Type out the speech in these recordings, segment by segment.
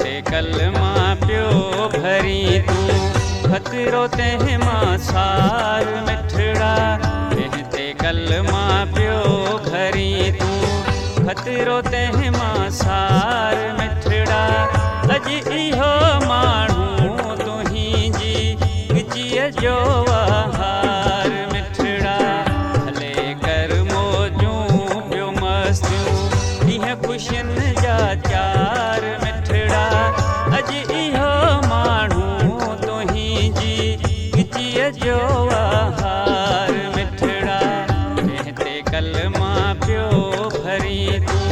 ते कलमा पियो भरी तूं खतरो तंहिं मां सार मिठड़ा ते कलमा पियो भरी तूं खतरो तंहिं मां सार मिठड़ा अॼु इहो माण्हू तुंहिंजी गिचीअ जो आहार मिठड़ा हले कर मौजूं पियो मस्तियूं ॾींहं ख़ुशियुनि जा चार मिठड़ा अॼु इहो माण्हू तुंहिंजी गिचीअ जो आहार मिठड़ा ते कलमा पियो भरी तूं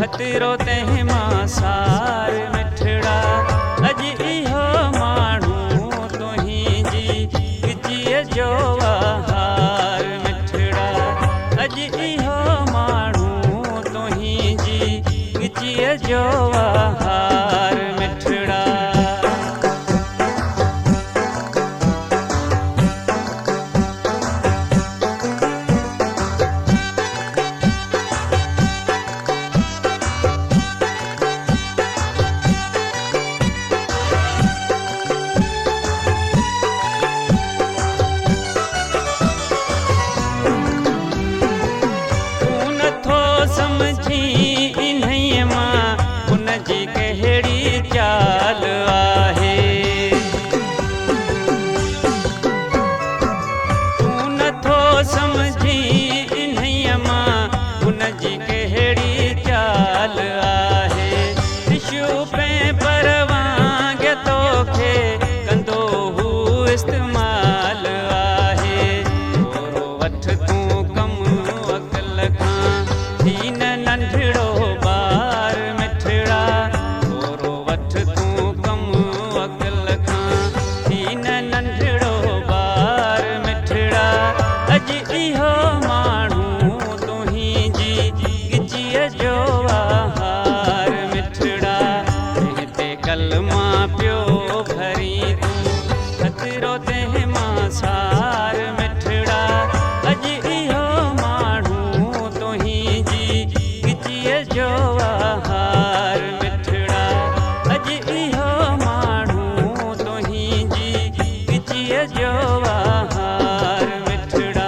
खतरो तंहिं मां सार मिठड़ा अॼु इहो माण्हू तुंहिंजी गिचीअ जो आहार मिठड़ा अॼु इहो माण्हू तुंहिंजी गिचीअ जो आहार मिठड़ा समझी इन्हीअ मां उनजी कहिड़ी चाल आहे तूं नथो समझी इन्हीअ मां उनजी कहिड़ी चाल आहे टिशू पे पर वांगुरु तोखे कंदो हू इस्तेमाल आहे थोरो वठ तूं कमु अकल खां दीन नंढड़ो ॿार मिठड़ा थोरो वठ तूं कमु अकल खां दीन नंढड़ो ॿार मिठड़ा अॼु इहो माण्हू तुंहिंजी गिचीअ जो आहार मिठड़ा ते कलमा पियो भरी तूं खतरो तंहिं मां सार मिठड़ा अॼु इहो माण्हू तुंहिंजी गिचीअ जो आहार मिठड़ा अॼु इहो माण्हू तुंहिंजी गिचीअ जो आहार मिठड़ा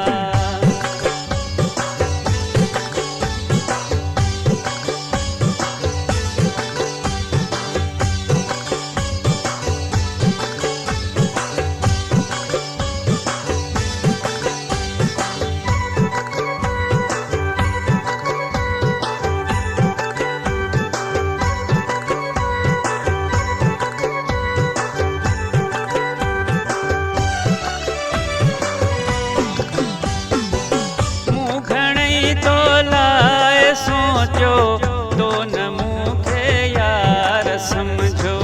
तो लाए सोचो तो न मूंखे यार समझो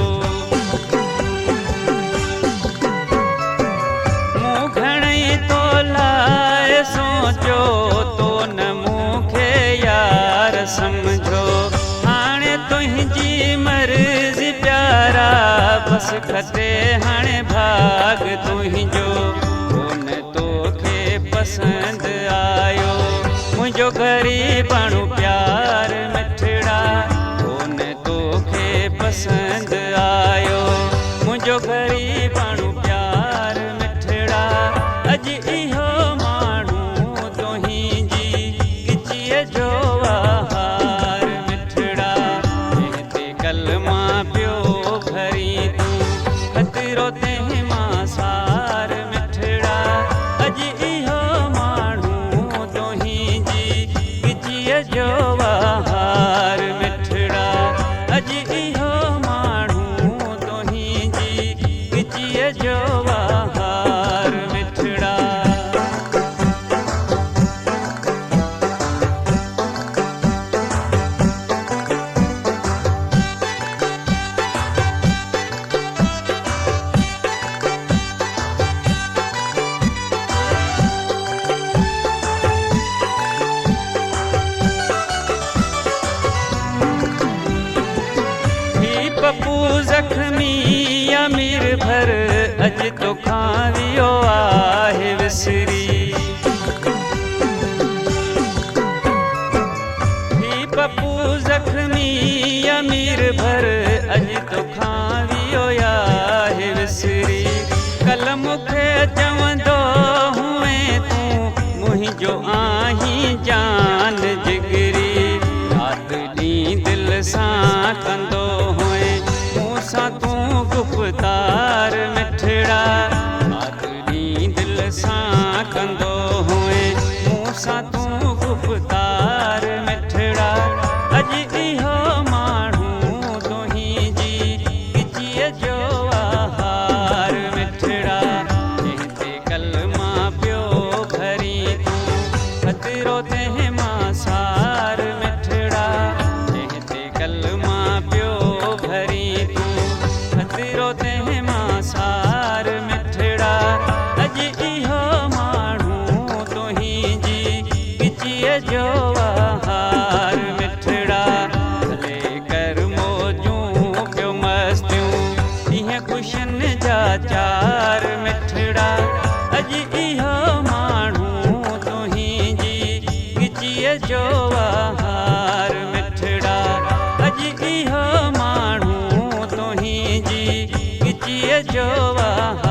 मूं घणई तो लाए सोचो तो न मूंखे यार समझो हाणे तुंहिंजी मर्ज़ी प्यारा बसि खटे हाणे भाग तुंहिंजो कोन तोखे पसंदि आयो मुंहिंजो ग़रीबणो प्यार मिठड़ा कोन तोखे पसंदि आयो मुंहिंजो ग़रीबणो प्यार मिठड़ा अॼु इहो माण्हू तुंहिंजी गिचीअ जो आहार मिठड़ा ते कलमा पियो भरी तूं खतरो तंहिं मां सार मिठड़ा अॼु इहो माण्हू तुंहिंजी गिचीअ जो आहार मिठड़ा अॼु इहो माण्हू तुंहिंजी गिचीअ जो आहार मिठड़ा पप्पू ज़ख़्मी अमीर भर अॼु तोखां वियो आहे विसरी ही पप्पू ज़ख़्मी अमीर भर अॼु तोखां वियो आहे विसरी। कल मूंखे चवंदो हुए तूं मुंहिंजो आहीं जान जिगरी। राति ॾींहुं दिलि सां कंदो हुए मूंसां तूं गुफ़्तार मिठड़ा। राति ॾींहुं दिलि सां कंदो हुए मूंसां तूं गुफ़्तार मिठड़ा। अॼु इहो माण्हू तुंहिंजी गिचीअ जो आहार मिठड़ा। जंहिं ते कलमा पियो भरी तूं ख़तरो तंहिं मां सार मिठड़ा। जंहिं ते कलमा पियो भरी तूं ख़तरो तंहिं मां सार मिठड़ा। अॼु इहो माण्हू तुंहिंजी गिचीअ जो आहार मिठड़ा। भले कर मौजूं पियो मस्तियूं ॾींहं ख़ुशियुनि जा चार मिठड़ा। अॼु इहो माण्हू तुंहिंजी गिचीअ जो आहार मिठड़ा। अॼु इहो माण्हू तुंहिंजी गिचीअ जो आहार